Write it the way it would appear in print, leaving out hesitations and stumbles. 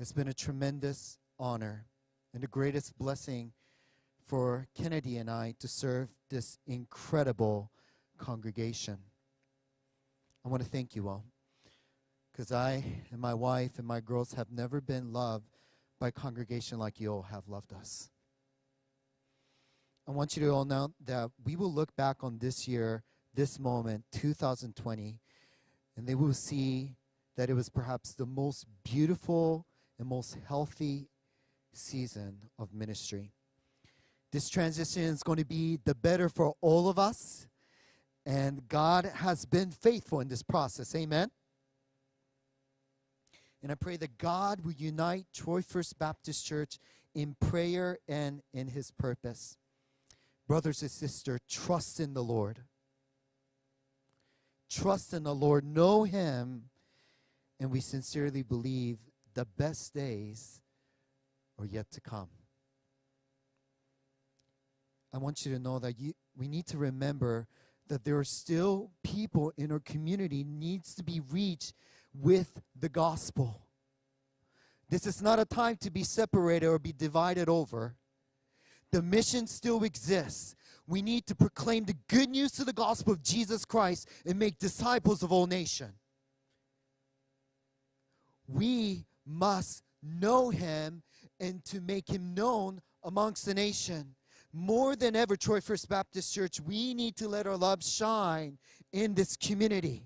It's been a tremendous honor and the greatest blessing for Kennedy and I to serve this incredible congregation. I want to thank you all, because I and my wife and my girls have never been loved by a congregation like you all have loved us. I want you to all know that we will look back on this year, this moment, 2020, and they will see that it was perhaps the most beautiful and most healthy season of ministry. This transition is going to be the better for all of us, and God has been faithful in this process. Amen? And I pray that God will unite Troy First Baptist Church in prayer and in His purpose. Brothers and sisters, trust in the Lord. Trust in the Lord. Know Him. And we sincerely believe the best days are yet to come. I want you to know that we need to remember that there are still people in our community needs to be reached with the gospel. This is not a time to be separated or be divided over. The mission still exists. We need to proclaim the good news to the gospel of Jesus Christ and make disciples of all nations. We must know Him and to make Him known amongst the nation. More than ever, Troy First Baptist Church, we need to let our love shine in this community.